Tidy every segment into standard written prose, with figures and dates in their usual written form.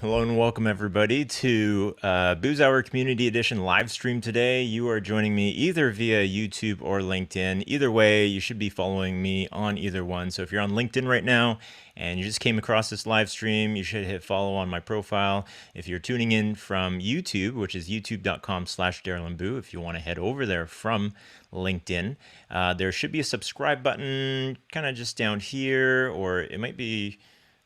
Hello and welcome everybody to Booze Hour Community Edition live stream today. You are joining me either via YouTube or LinkedIn. Either way, you should be following me on either one. So if you're on LinkedIn right now and you just came across this live stream, you should hit follow on my profile. If you're tuning in from YouTube, which is youtube.com/DarylandBoo, if you want to head over there from LinkedIn, there should be a subscribe button kind of just down here, or it might be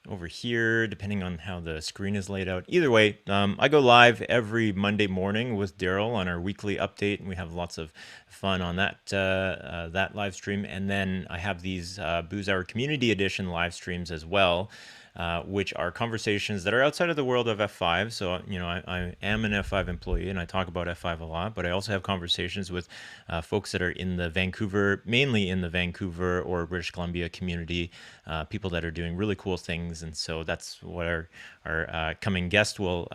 over here, depending on how the screen is laid out. Either way, I go live every Monday morning with Daryl on our weekly update, and we have lots of fun on that live stream. And then I have these Booze Hour Community Edition live streams as well, which are conversations that are outside of the world of F5. So, you know, I am an F5 employee and I talk about F5 a lot, but I also have conversations with folks that are in the Vancouver, mainly in the Vancouver or British Columbia community, people that are doing really cool things. And so that's what our coming guest will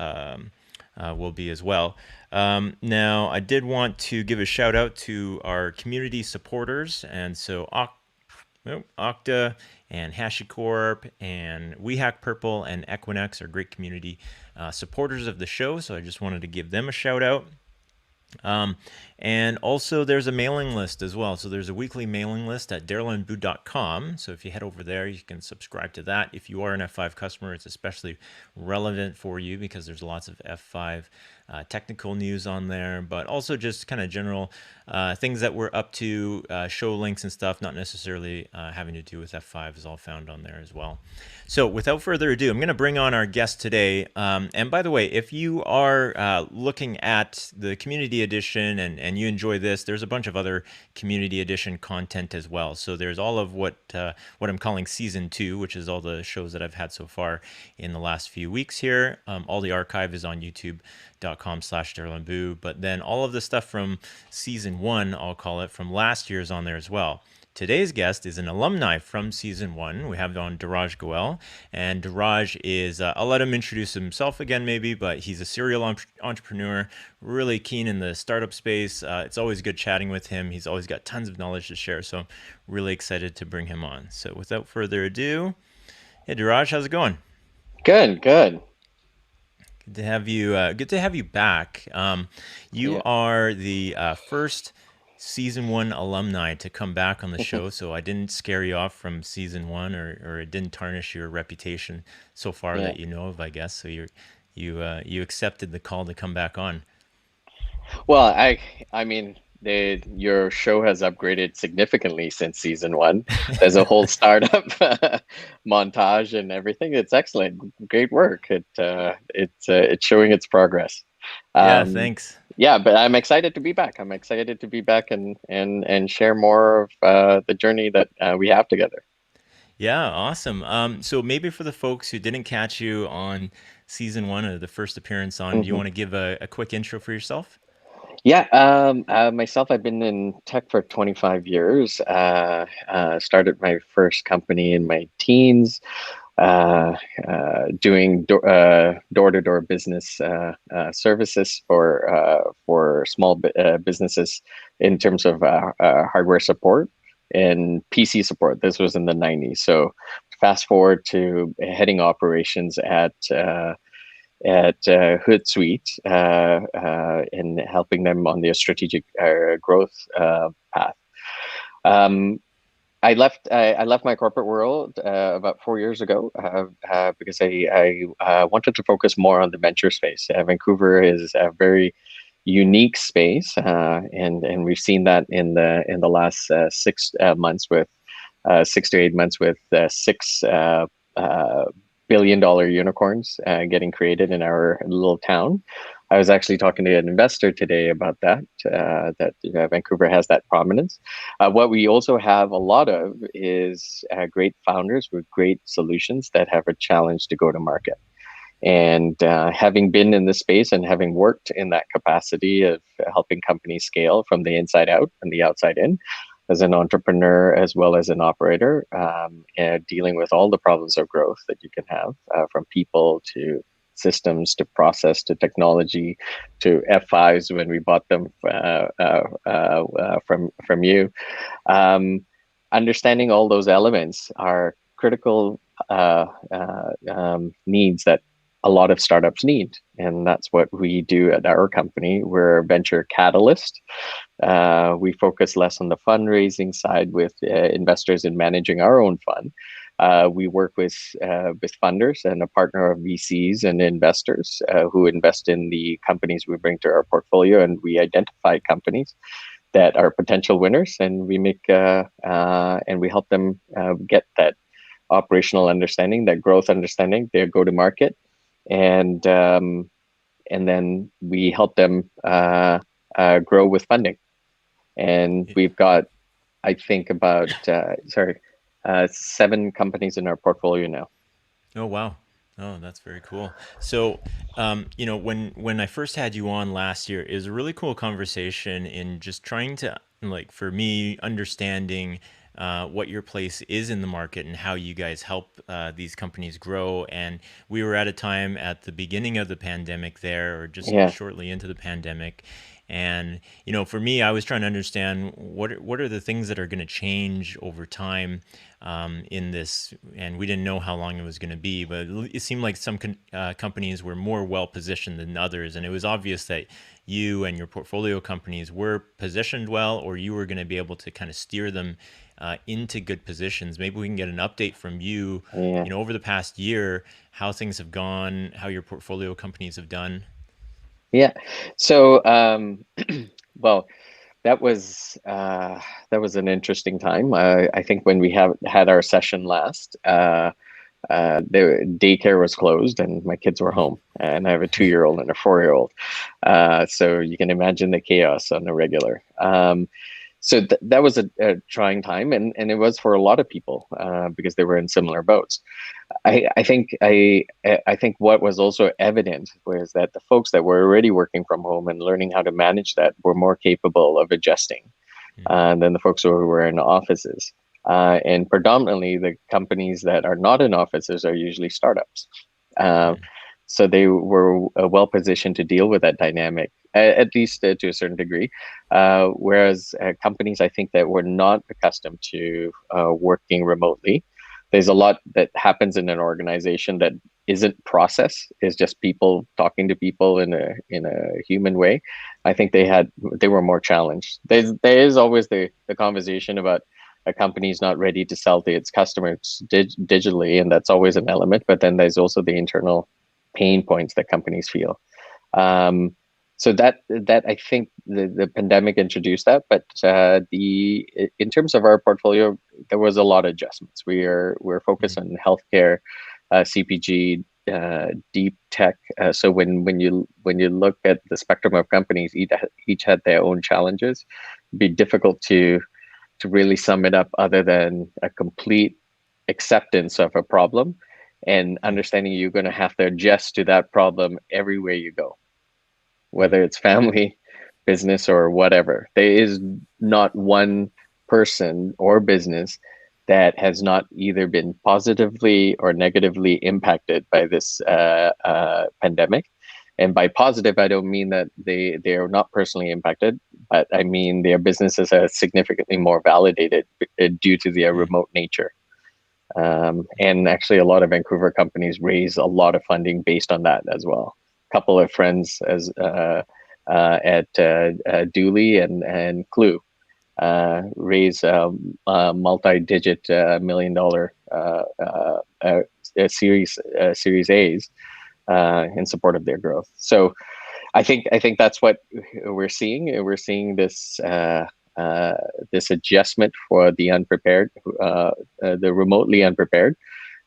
be as well. Now, I did want to give a shout out to our community supporters. And so Okta and HashiCorp and WeHackPurple and Equinix are great community supporters of the show. So I just wanted to give them a shout out. And also there's a mailing list as well. So there's a weekly mailing list at DarylandBoo.com. So if you head over there, you can subscribe to that. If you are an F5 customer, it's especially relevant for you because there's lots of F5 technical news on there, but also just kind of general things that we're up to, show links and stuff, not necessarily having to do with F5 is all found on there as well. So without further ado, I'm going to bring on our guest today. And by the way, if you are looking at the community edition and you enjoy this, there's a bunch of other community edition content as well. So there's all of what I'm calling season 2, which is all the shows that I've had so far in the last few weeks here. All the archive is on youtube.com/DarylandBoo, but then all of the stuff from season 1, I'll call it, from last year is on there as well. Today's guest is an alumni from season 1. We have on Diraj Goel, and Diraj is, I'll let him introduce himself again maybe, but he's a serial entrepreneur, really keen in the startup space. It's always good chatting with him. He's always got tons of knowledge to share, so I'm really excited to bring him on. So without further ado, hey Diraj, how's it going? Good. Good to have you. Good to have you back. You are the first season 1 alumni to come back on the show, so I didn't scare you off from season 1, or it didn't tarnish your reputation so far that you know of, I guess. So you accepted the call to come back on. Well, I mean, your show has upgraded significantly since season 1. There's a whole startup montage and everything. It's excellent, great work. It's showing its progress. Yeah, thanks. Yeah, but I'm excited to be back. I'm excited to be back and share more of the journey that we have together. Yeah, awesome. So maybe for the folks who didn't catch you on season 1 or the first appearance on, do you want to give a quick intro for yourself? Yeah, myself, I've been in tech for 25 years. Started my first company in my teens. doing door-to-door business services for small businesses in terms of hardware support and PC support. This was in the 90s. So fast forward to heading operations at Hootsuite and helping them on their strategic growth path. Um, I left my corporate world about 4 years ago because I wanted to focus more on the venture space. Vancouver is a very unique space, and we've seen that in the last 6 months with 6 to 8 months with six billion-dollar unicorns getting created in our little town. I was actually talking to an investor today about that, that Vancouver has that prominence. What we also have a lot of is great founders with great solutions that have a challenge to go to market. And having been in this space and having worked in that capacity of helping companies scale from the inside out and the outside in, as an entrepreneur as well as an operator, and dealing with all the problems of growth that you can have, from people to systems to process to technology to F5s when we bought them from you. Understanding all those elements are critical needs that a lot of startups need. And that's what we do at our company. We're a venture catalyst. We focus less on the fundraising side with investors in managing our own fund. We work with funders and a partner of VCs and investors who invest in the companies we bring to our portfolio, and we identify companies that are potential winners, and we make and we help them get that operational understanding, that growth understanding, their go to market, and then we help them grow with funding. And we've got, I think, about 7 companies in our portfolio now. Oh, wow. Oh, that's very cool. So, when I first had you on last year, it was a really cool conversation in just trying to, like, for me, understanding what your place is in the market and how you guys help these companies grow. And we were at a time at the beginning of the pandemic there, or just Yeah. shortly into the pandemic. And for me, I was trying to understand what are the things that are going to change over time in this. And we didn't know how long it was going to be, but it seemed like some companies were more well positioned than others. And it was obvious that you and your portfolio companies were positioned well, or you were going to be able to kind of steer them into good positions. Maybe we can get an update from you, Yeah. over the past year, how things have gone, how your portfolio companies have done. Yeah. So, well, that was an interesting time. I think when we had our session last, the daycare was closed and my kids were home, and I have a 2-year-old and a 4-year-old. So you can imagine the chaos on the regular. So that was a trying time, and it was for a lot of people because they were in similar boats. I think what was also evident was that the folks that were already working from home and learning how to manage that were more capable of adjusting than the folks who were in offices. And predominantly, the companies that are not in offices are usually startups. So they were well positioned to deal with that dynamic, at least to a certain degree. Whereas companies, I think, that were not accustomed to working remotely, there's a lot that happens in an organization that isn't process, is just people talking to people in a human way. I think they were more challenged. There is always the conversation about a company's not ready to sell to its customers digitally, and that's always an element. But then there's also the internal pain points that companies feel. So that I think the pandemic introduced that. But in terms of our portfolio, there was a lot of adjustments. We're focused on healthcare, CPG, deep tech. So when you look at the spectrum of companies, each had their own challenges. It'd be difficult to really sum it up other than a complete acceptance of a problem and understanding you're going to have to adjust to that problem everywhere you go, whether it's family, business, or whatever. There is not one person or business that has not either been positively or negatively impacted by this pandemic. And by positive, I don't mean that they are not personally impacted, but I mean their businesses are significantly more validated due to their remote nature. And actually, a lot of Vancouver companies raise a lot of funding based on that as well. A couple of friends at Dooley and Clue raise multi-digit $1 million Series A's in support of their growth. So I think that's what we're seeing. We're seeing this this adjustment for the unprepared, the remotely unprepared,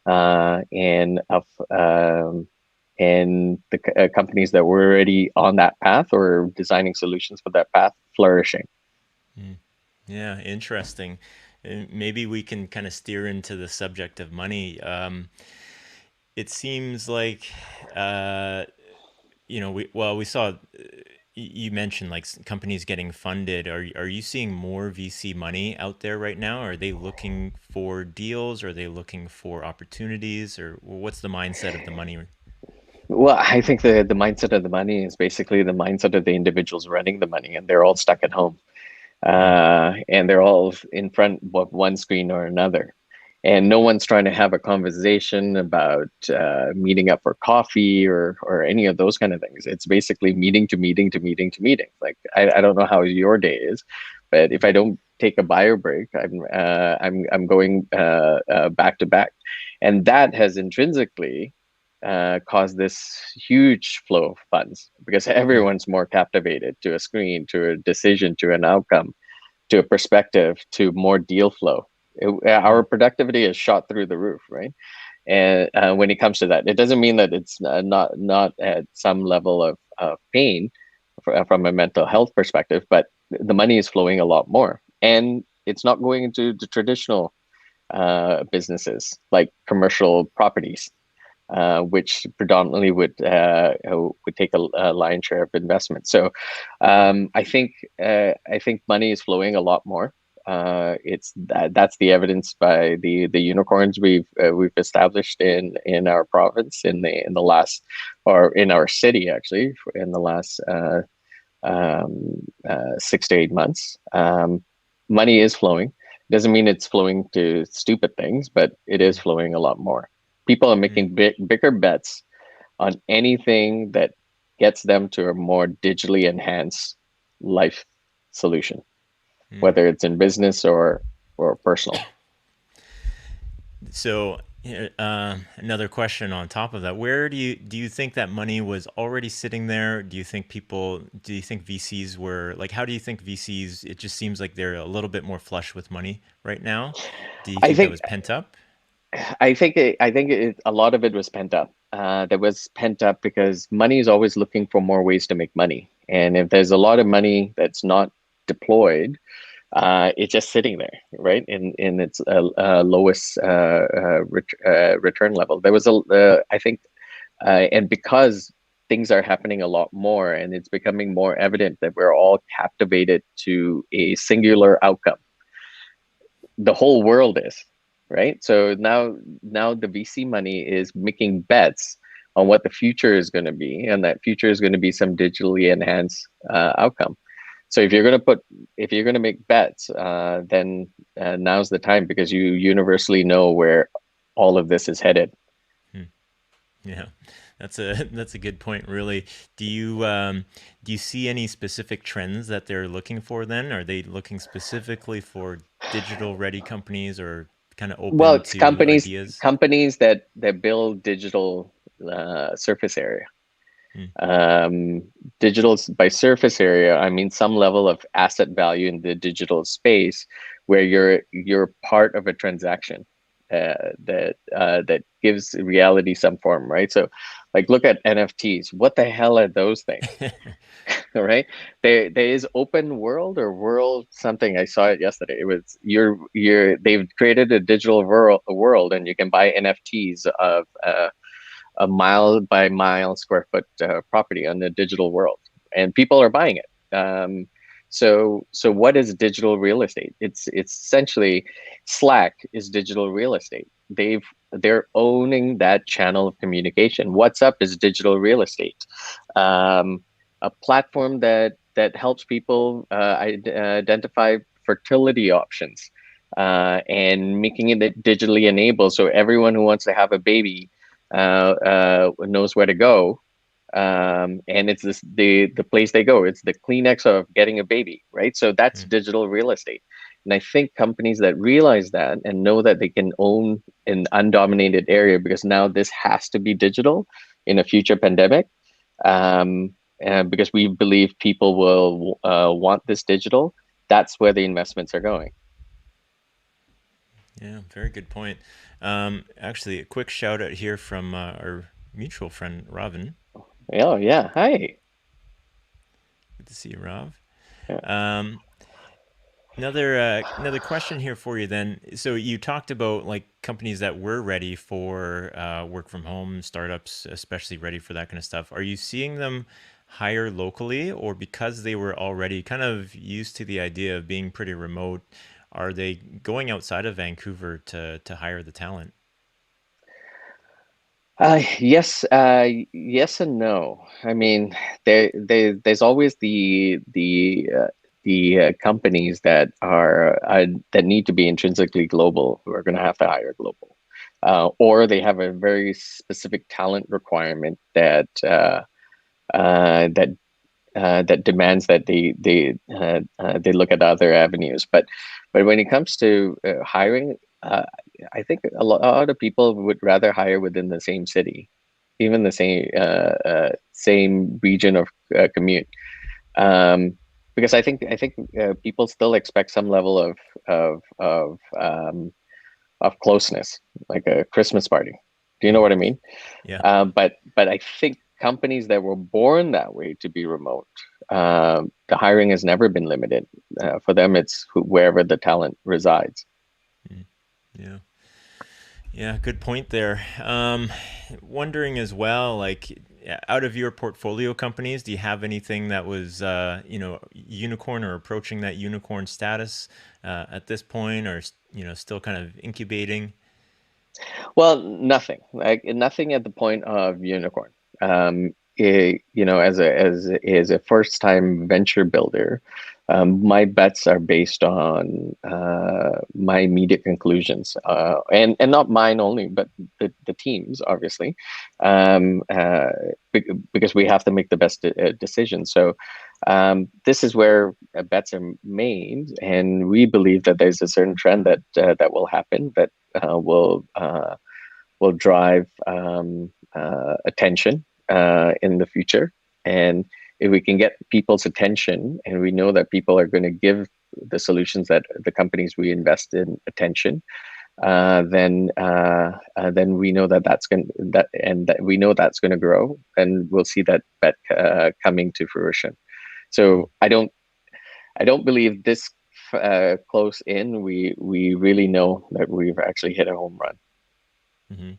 and the companies that were already on that path or designing solutions for that path flourishing. Yeah, interesting. Maybe we can kind of steer into the subject of money. It seems like, we saw, you mentioned like companies getting funded. Are you seeing more VC money out there right now? Are they looking for deals? Are they looking for opportunities? Or what's the mindset of the money? Well, I think the mindset of the money is basically the mindset of the individuals running the money, and they're all stuck at home. And they're all in front of one screen or another. And no one's trying to have a conversation about meeting up for coffee or any of those kind of things. It's basically meeting to meeting to meeting to meeting. Like I don't know how your day is, but if I don't take a bio break, I'm going back to back, and that has intrinsically caused this huge flow of funds because everyone's more captivated to a screen, to a decision, to an outcome, to a perspective, to more deal flow. Our productivity is shot through the roof, right? And when it comes to that, it doesn't mean that it's not at some level of pain from a mental health perspective, but the money is flowing a lot more, and it's not going into the traditional businesses like commercial properties, which predominantly would take a lion's share of investment. So I think money is flowing a lot more. That's the evidence by the unicorns we've established in our province in the last, or in our city actually, in the last 6 to 8 months. Money is flowing. Doesn't mean it's flowing to stupid things, but it is flowing a lot more. People are making bigger bets on anything that gets them to a more digitally enhanced life solution, whether it's in business or personal. So another question on top of that: where do you think that money was already sitting there? Do you think VCs were like? How do you think VCs? It just seems like they're a little bit more flush with money right now. Do you I think that think was pent up? a lot of it was pent up. There was pent up because money is always looking for more ways to make money, and if there's a lot of money that's not deployed, it's just sitting there, right? In its lowest return level. There was I think, and because things are happening a lot more, and it's becoming more evident that we're all captivated to a singular outcome. The whole world is, right? So now the VC money is making bets on what the future is going to be, and that future is going to be some digitally enhanced outcome. So if you're going to make bets, then now's the time, because you universally know where all of this is headed. Yeah, that's a good point. Really, do you see any specific trends that they're looking for? Then are they looking specifically for digital ready companies, or kind of Well, open it's to ideas? companies that build digital surface area. Digital by surface area, I mean some level of asset value in the digital space where you're part of a transaction that gives reality some form, right? So like look at NFTs. What the hell are those things? All right. There is open world or world something. I saw it yesterday. It was they've created a digital world, and you can buy NFTs of a mile by mile square foot property on the digital world, and people are buying it. So what is digital real estate? It's essentially Slack is digital real estate. They're owning that channel of communication. WhatsApp is digital real estate. Um, a platform that helps people identify fertility options and making it digitally enabled, so everyone who wants to have a baby knows where to go, and it's the place they go. It's the Kleenex of getting a baby, right? So that's Mm. digital real estate. And I think companies that realize that and know that they can own an undominated area, because now this has to be digital in a future pandemic, um, because we believe people will want this digital. That's where the investments are going. Yeah, very good point. Actually, a quick shout out here from our mutual friend Robin. Oh yeah, hi. Good to see you, Rob. Yeah. Um, another question here for you then. So you talked about like companies that were ready for work from home, startups especially ready for that kind of stuff. Are you seeing them hire locally, or because they were already kind of used to the idea of being pretty remote, are they going outside of Vancouver to hire the talent? Yes, yes and no. I mean, there's always the companies that are that need to be intrinsically global, who are going to have to hire global, or they have a very specific talent requirement that that demands that they look at other avenues. But when it comes to hiring, I think a lot of people would rather hire within the same city, even the same region of commute, um, because I think people still expect some level of closeness, like a Christmas party. Do you know Mm. what I mean? Yeah. But I think companies that were born that way to be remote, the hiring has never been limited. For them, it's wherever the talent resides. Mm. Yeah. Yeah, good point there. Wondering as well, like out of your portfolio companies, do you have anything that was, unicorn or approaching that unicorn status at this point, or still kind of incubating? Well, nothing like nothing at the point of unicorn. As a first time venture builder, my bets are based on my immediate conclusions, and not mine only, but the teams, obviously, um, uh, because we have to make the best decision. So this is where bets are made, and we believe that there's a certain trend that will happen, that will drive attention in the future. And if we can get people's attention, and we know that people are going to give the solutions that the companies we invest in attention, then we know that that's going that and that we know that's going to grow, and we'll see that bet coming to fruition. Mm. So I don't believe this close in. We really know that we've actually hit a home run. Mm-hmm.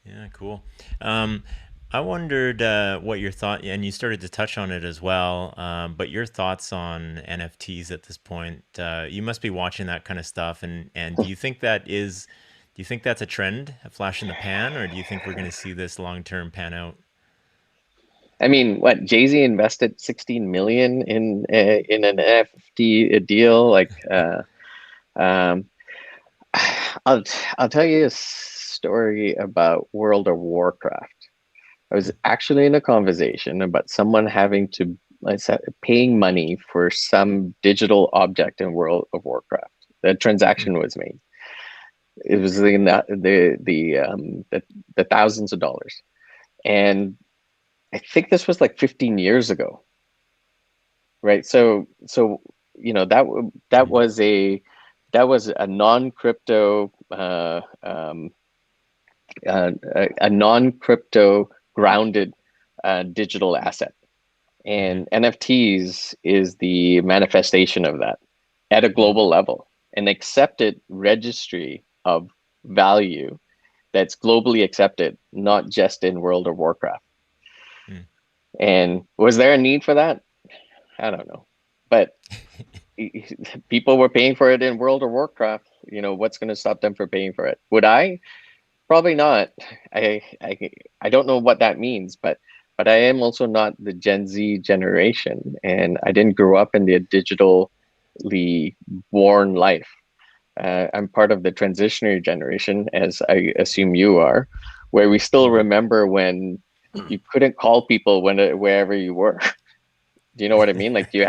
Yeah, cool. Um, I wondered what your thought, and you started to touch on it as well, but your thoughts on NFTs at this point. You must be watching that kind of stuff, and do you think that's a trend, a flash in the pan, or do you think we're going to see this long term pan out? I mean, what Jay-Z invested 16 million in an NFT deal. Like, um, I'll I'll tell you a story about World of Warcraft. I was actually in a conversation about someone having to, I said, paying money for some digital object in World of Warcraft. The Hmm. transaction was made. It was in the thousands of dollars, and I think this was like 15 years ago, right? So that Hmm. was a non-crypto a non-crypto grounded digital asset. Hmm. And NFTs is the manifestation of that at a Hmm. global level, an accepted registry of value that's globally accepted, not just in World of Warcraft. Hmm. And was there a need for that? I don't know. but people were paying for it in World of Warcraft. What's going to stop them from paying for it? Would I? Probably not. I don't know what that means, but I am also not the Gen Z generation, and I didn't grow up in the digitally born life. I'm part of the transitionary generation, as I assume you are, where we still Mhm. remember when you couldn't call people wherever you were. Do you know what I mean? Like Yeah.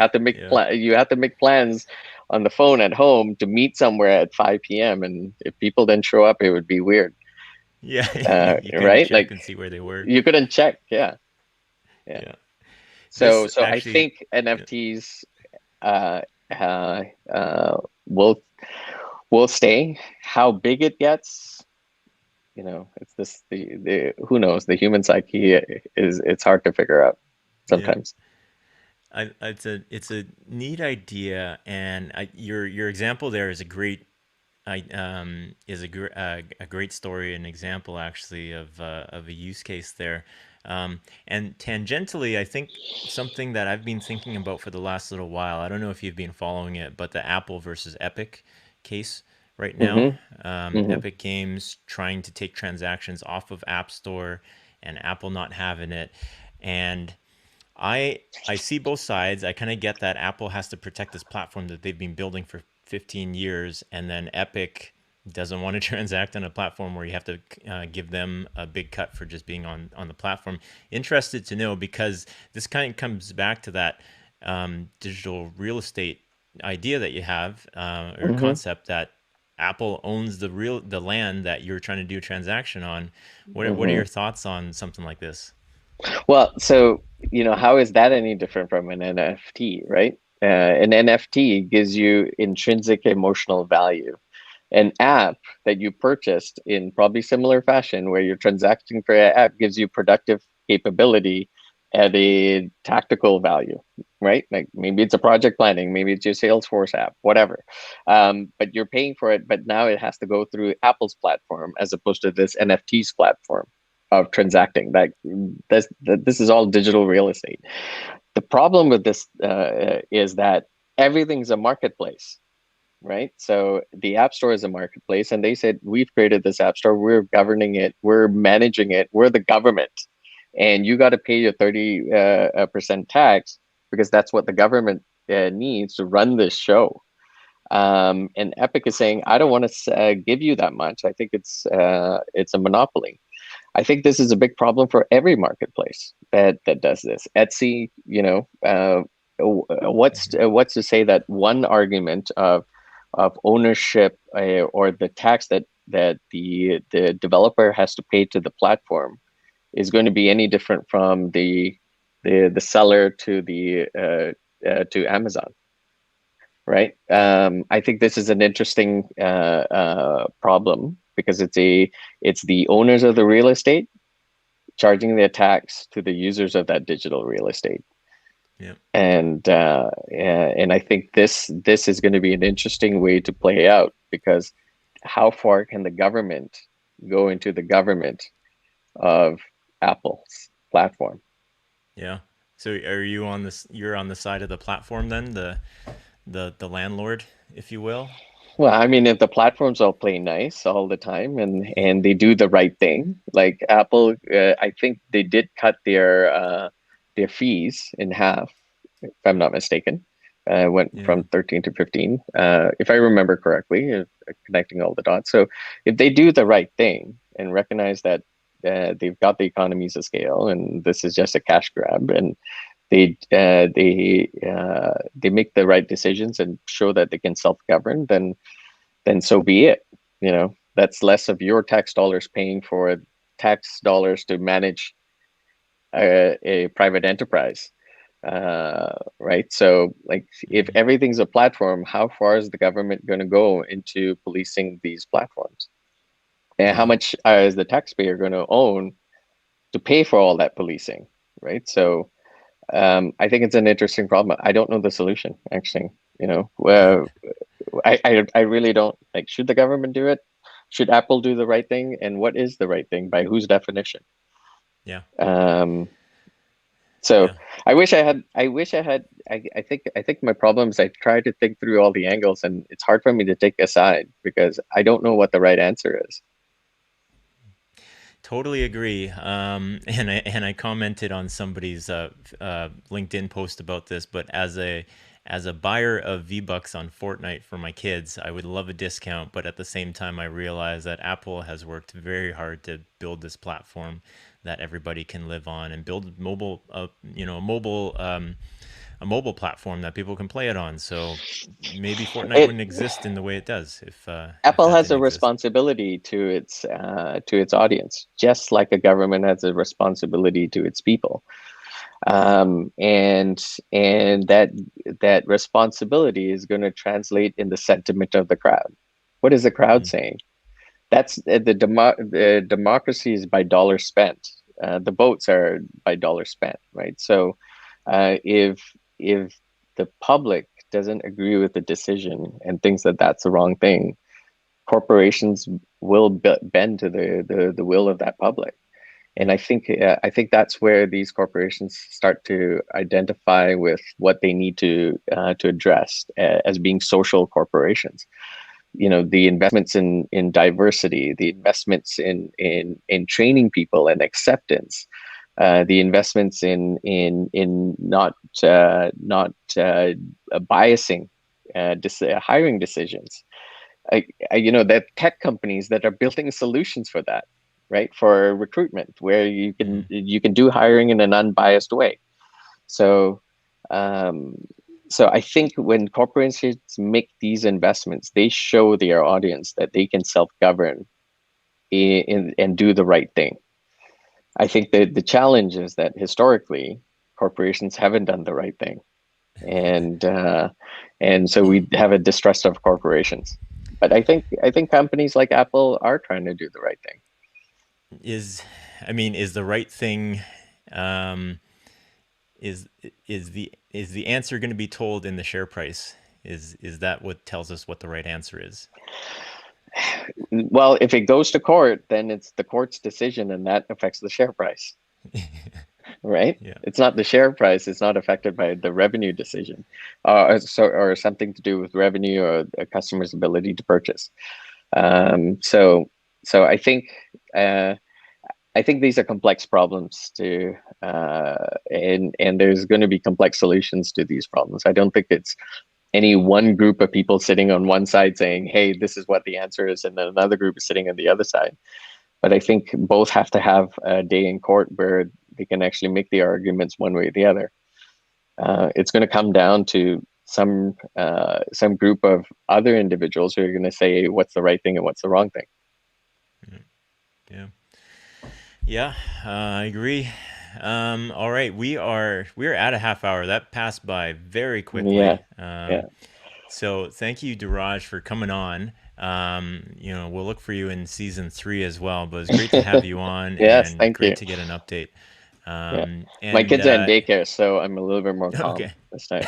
you have to make plans on the phone at home to meet somewhere at 5 p.m. And if people didn't show up, it would be weird, Yeah. You couldn't right? check Like and see where they were. you couldn't check. Yeah, yeah. Yeah. So This so I actually, think yeah. NFTs uh, uh, uh, will will stay. How big it gets, it's this the who knows? The human psyche is it's hard to figure out Yeah. sometimes. It's a neat idea, and your example there is a great a great story, an example actually of a use case there. And tangentially, I think something that I've been thinking about for the last little while. I don't know if you've been following it, but the Apple versus Epic case right now. Hmm. Hmm. Epic Games trying to take transactions off of App Store, and Apple not having it, and I see both sides. I kind of get that Apple has to protect this platform that they've been building for 15 years, and then Epic doesn't want to transact on a platform where you have to give them a big cut for just being on the platform. Interested to know, because this kind of comes back to that digital real estate idea that you have, or Hmm. concept that Apple owns the land that you're trying to do a transaction on. What are Hmm. your thoughts on something like this? Well, so how is that any different from an NFT, right? An NFT gives you intrinsic emotional value. An app that you purchased in probably similar fashion, where you're transacting for an app, gives you productive capability at a tactical value, right? Like maybe it's a project planning, maybe it's your Salesforce app, whatever. But you're paying for it, but now it has to go through Apple's platform as opposed to this NFT's platform of transacting. This is all digital real estate. The problem with this is that everything's a marketplace, right? So the App Store is a marketplace, and they said, we've created this App Store, we're governing it, we're managing it, we're the government, and you got to pay your 30% tax because that's what the government needs to run this show. And Epic is saying, I don't want to give you that much. I think it's a monopoly. I think this is a big problem for every marketplace that does this. Etsy, what's to say that one argument of ownership or the tax that the developer has to pay to the platform is going to be any different from the seller to Amazon, right? Yeah. I think this is an interesting problem because it's the owners of the real estate charging their tax to the users of that digital real estate. Yeah. And I think this is going to be an interesting way to play out because how far can the government go into the government of Apple's platform? Yeah. So are you on this? You're on the side of the platform then, the landlord, if you will. Well, I mean, if the platforms all play nice all the time and they do the right thing, like Apple, I think they did cut their fees in half, if I'm not mistaken. Went Yeah. from 13 to 15, if I remember correctly, connecting all the dots. So if they do the right thing and recognize that they've got the economies of scale and this is just a cash grab, and they make the right decisions and show that they can self-govern, then so be it. That's less of your tax dollars paying for tax dollars to manage a private enterprise. Right. So, like, if Hmm. everything's a platform, how far is the government going to go into policing these platforms? And how Yeah. much is the taxpayer going to own to pay for all that policing? Right. So, I think it's an interesting problem. I don't know the solution, actually. Yeah. I really don't. Like, should the government do it? Should Apple do the right thing? And what is the right thing by whose definition? Yeah. Um, So Yeah. I think my problem is I try to think through all the angles, and it's hard for me to take a side because I don't know what the right answer is. Totally agree. And I commented on somebody's LinkedIn post about this, but as a buyer of V-Bucks on Fortnite for my kids, I would love a discount, but at the same time, I realize that Apple has worked very hard to build this platform that everybody can live on and build mobile, a mobile platform that people can play it on. So maybe Fortnite It wouldn't exist in the way it does if Apple that has didn't a exist. responsibility to its audience, just like a government has a responsibility to its people. And that responsibility is going to translate in the sentiment of the crowd. What is the crowd Mm, saying? The democracy is by dollars spent. The votes are by dollars spent, right? So if the public doesn't agree with the decision and thinks that that's the wrong thing, corporations will bend to the will of that public. And I think that's where these corporations start to identify with what they need to address as being social corporations. The investments in diversity, the investments in training people and acceptance, the investments in not biasing hiring decisions. That tech companies that are building solutions for that, right? For recruitment, where you can mhm. you can do hiring in an unbiased way. So, um, so I think when corporations make these investments, they show their audience that they can self-govern and do the right thing. I think that the challenge is that historically, corporations haven't done the right thing, and so we have a distrust of corporations. But I think companies like Apple are trying to do the right thing. Is I mean, is the right thing um, is is the answer going to be told in the share price? Is that what tells us what the right answer is? Well, if it goes to court, then it's the court's decision, and that affects the share price, right? Yeah. It's not the share price; it's not affected by the revenue decision, or something to do with revenue or a customer's ability to purchase. So, so I think these are complex problems and there's going to be complex solutions to these problems. I don't think it's any one group of people sitting on one side saying, "Hey, this is what the answer is," and then another group is sitting on the other side. But I think both have to have a day in court where they can actually make the arguments one way or the other. It's going to come down to some group of other individuals who are going to say what's the right thing and what's the wrong thing. Yeah. Yeah, I agree. All right, we are at a half hour. That passed by very Yeah, quickly. yeah, So thank you, Diraj, for coming on. We'll look for you in season 3 as well. But it's great to have you on yes, and thank great you. to get an update. Yeah, my And kids are in daycare, so I'm a little bit more calm Okay. this time.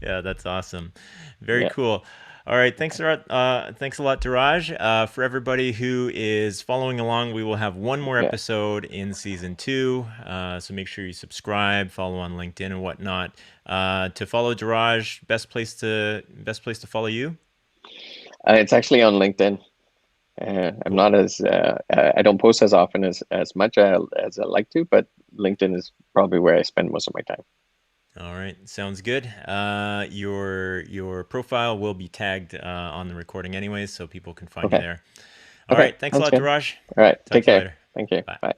Yeah, that's awesome. Very Yeah, cool. All right, thanks a lot, Diraj. For everybody who is following along, we will have one more yeah. episode in season 2. So make sure you subscribe, follow on LinkedIn and whatnot. To follow Diraj, best place to follow you. It's actually on LinkedIn. I'm Cool. not I don't post as often as much as I like to, but LinkedIn is probably where I spend most of my time. All right, sounds good. Your profile will be tagged on the recording anyways, so people can find you Okay. there. All Okay. right, thanks a Sounds lot, good. Diraj. All right. Talk Take to you care. later. Thank you. Bye. Bye.